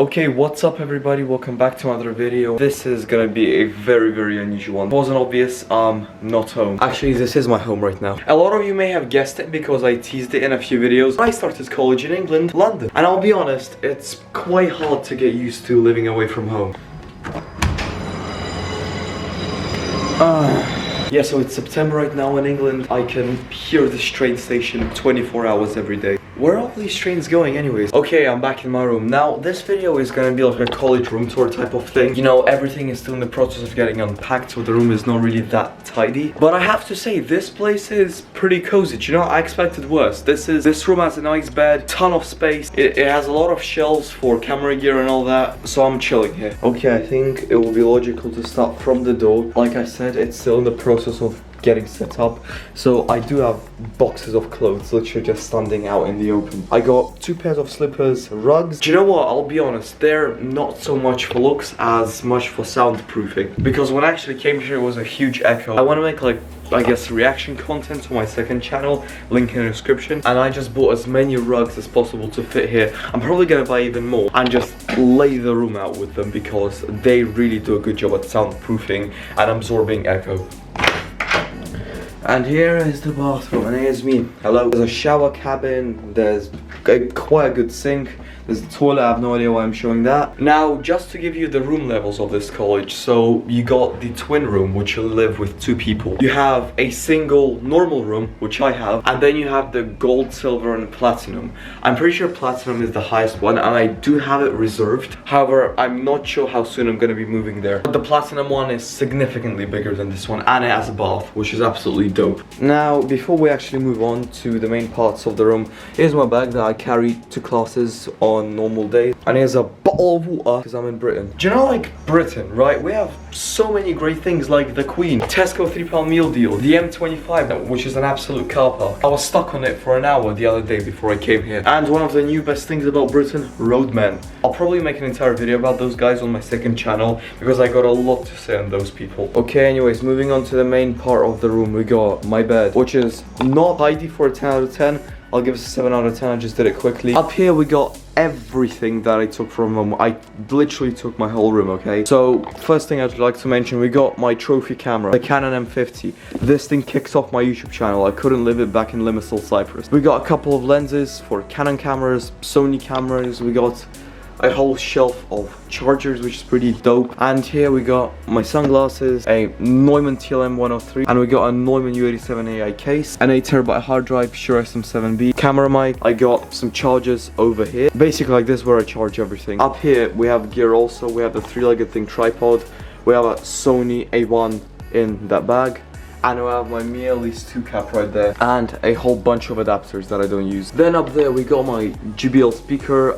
Okay, what's up everybody? Welcome back to another video. This is gonna be a very unusual one. It wasn't obvious, not home. Actually, this is my home right now. A lot of you may have guessed it because I teased it in a few videos. I started college in England, London. And I'll be honest, it's quite hard to get used to living away from home. Yeah, so it's September right now in England. I can hear this train station 24 hours every day. Where are all these trains going anyways? Okay, I'm back in my room. Now, this video is gonna be like a college room tour type of thing. You know, everything is still in the process of getting unpacked, so the room is not really that tidy. But I have to say, this place is pretty cozy. You know, I expected worse. This room has a nice bed, ton of space. It has a lot of shelves for camera gear and all that, so I'm chilling here. Okay, I think it will be logical to start from the door. Like I said, it's still in the process of getting set up, so I do have boxes of clothes literally just standing out in the open. I got 2 pairs of slippers, rugs. Do you know what, I'll be honest, they're not so much for looks as much for soundproofing, because when I actually came here it was a huge echo. I want to make like, I guess, reaction content to my second channel, link in the description, and I just bought as many rugs as possible to fit here. I'm probably gonna buy even more and just lay the room out with them because they really do a good job at soundproofing and absorbing echo. And here is the bathroom, and here's me. Hello. There's a shower cabin, there's quite a good sink, there's a toilet. I have no idea why I'm showing that. Now, just to give you the room levels of this college, so you got the twin room, which will live with 2 people. You have a single normal room, which I have, and then you have the gold, silver, and platinum. I'm pretty sure platinum is the highest one, and I do have it reserved. However, I'm not sure how soon I'm gonna be moving there. But the platinum one is significantly bigger than this one, and it has a bath, which is absolutely dope. Now, before we actually move on to the main parts of the room, here's my bag that I carry to classes on normal days, and here's a bottle of water because I'm in Britain. Do you know, like, Britain, right? We have so many great things like the Queen, Tesco £3 meal deal, the M25, which is an absolute car park. I was stuck on it for an hour the other day before I came here. And one of the new best things about Britain, roadmen. I'll probably make an entire video about those guys on my second channel because I got a lot to say on those people. Okay, anyways, moving on to the main part of the room, we got my bed, which is not tidy for a 10 out of 10. I'll give it a 7 out of 10, I just did it quickly. Up here we got everything that I took from home. I literally took my whole room, okay? So, first thing I'd like to mention, we got my trophy camera, the Canon M50. This thing kicks off my YouTube channel. I couldn't live it back in Limassol, Cyprus. We got a couple of lenses for Canon cameras, Sony cameras. We got a whole shelf of chargers, which is pretty dope. And here we got my sunglasses, a Neumann TLM 103, and we got a Neumann U87 AI case, an 8TB hard drive, Shure SM7B, camera mic. I got some chargers over here, basically like this, where I charge everything. Up here we have gear also. We have the 3-legged thing tripod, we have a Sony A1 in that bag, and I have my Mi Elise 2 cap right there, and a whole bunch of adapters that I don't use. Then up there we got my JBL speaker.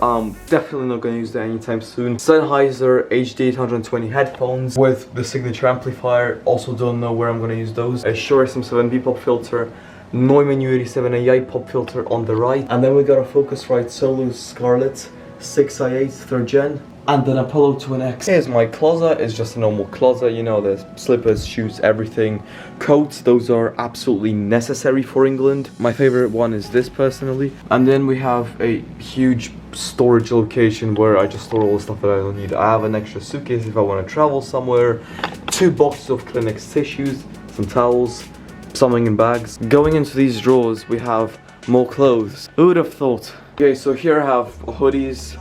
Definitely not gonna use that anytime soon. Sennheiser HD 820 headphones with the signature amplifier. Also don't know where I'm gonna use those. A Shure SM7B pop filter, Neumann U87 AI pop filter on the right, and then we got a Focusrite Solo Scarlett 6i8 3rd gen, and then Apollo Twin X. Here's my closet. It's just a normal closet, you know, there's slippers, shoes, everything. Coats, those are absolutely necessary for England. My favorite one is this personally. And then we have a huge storage location where I just store all the stuff that I don't need. I have an extra suitcase if I want to travel somewhere, 2 boxes of Kleenex tissues, some towels, something in bags. Going into these drawers, we have more clothes. Who would have thought? Okay, so here I have hoodies,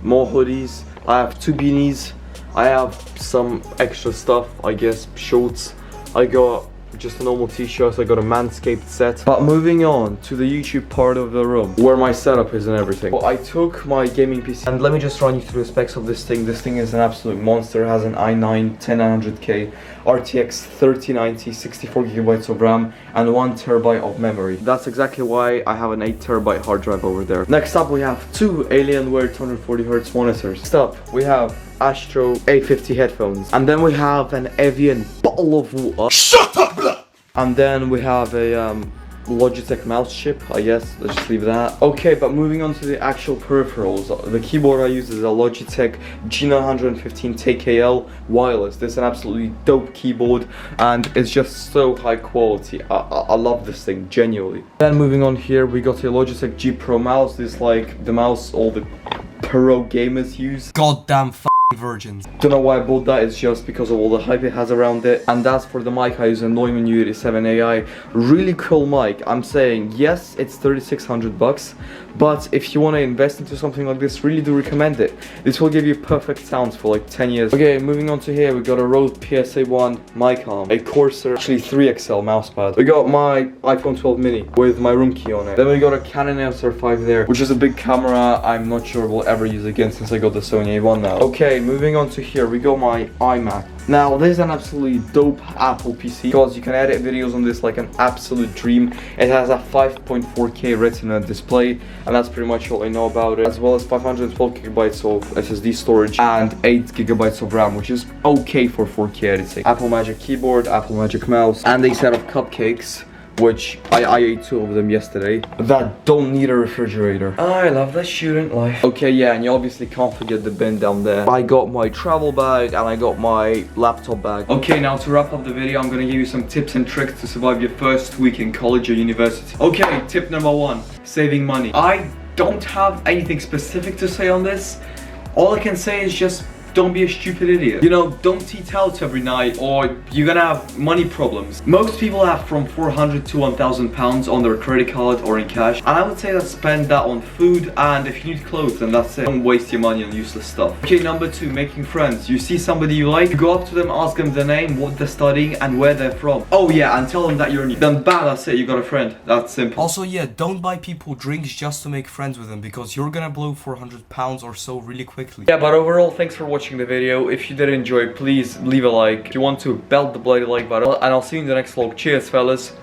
more hoodies. I have 2 beanies, I have some extra stuff, I guess, shorts. I got just a normal t-shirt, I got a Manscaped set. But moving on to the YouTube part of the room, where my setup is and everything. Well, I took my gaming PC, and let me just run you through the specs of this thing. This thing is an absolute monster. It has an i9 10900K, RTX 3090, 64GB of RAM, and 1TB of memory. That's exactly why I have an 8TB hard drive over there. Next up we have 2 Alienware 240Hz monitors. Next up we have Astro A50 headphones, and then we have an Evian bottle of water. Shut up, blood! And then we have a Logitech mouse chip, I guess. Let's just leave that. Okay, but moving on to the actual peripherals. The keyboard I use is a Logitech G915 TKL wireless. This is an absolutely dope keyboard, and it's just so high quality. I love this thing, genuinely. Then moving on here, we got a Logitech G Pro mouse. This is like the mouse all the pro gamers use. Goddamn virgins. Don't know why I bought that, it's just because of all the hype it has around it. And that's for the mic I use, a Neumann U87AI. Really cool mic. I'm saying, yes, it's 3,600 bucks, but if you want to invest into something like this, really do recommend it. This will give you perfect sounds for like 10 years. Okay, moving on to here, we got a Rode PSA1 mic arm, a Corsair, actually 3XL mousepad. We got my iPhone 12 mini with my room key on it. Then we got a Canon SR5 there, which is a big camera I'm not sure we'll ever use again since I got the Sony A1 now. Okay, moving on to here, we got my iMac. Now, this is an absolutely dope Apple PC because you can edit videos on this like an absolute dream. It has a 5.4K Retina display, and that's pretty much all I know about it. As well as 512 gigabytes of SSD storage and 8 gigabytes of RAM, which is okay for 4K editing. Apple Magic keyboard, Apple Magic mouse, and a set of cupcakes, which I ate 2 of them yesterday, that don't need a refrigerator. I love the student life. Okay, yeah, and you obviously can't forget the bin down there. I got my travel bag and I got my laptop bag. Okay, now to wrap up the video, I'm gonna give you some tips and tricks to survive your first week in college or university. Okay, tip number 1, saving money. I don't have anything specific to say on this. All I can say is just don't be a stupid idiot. You know, don't eat out every night or you're gonna have money problems. Most people have from 400 to 1,000 pounds on their credit card or in cash. And I would say that spend that on food, and if you need clothes, then that's it. Don't waste your money on useless stuff. Okay, number 2, making friends. You see somebody you like, you go up to them, ask them their name, what they're studying, and where they're from. Oh yeah, and tell them that you're new. Then bam, that's it, you got a friend. That's simple. Also, yeah, don't buy people drinks just to make friends with them, because you're gonna blow 400 pounds or so really quickly. Yeah, but overall, thanks for watching the video. If you did enjoy, please leave a like. If you want to, belt the bloody like button, and I'll see you in the next vlog. Cheers, fellas.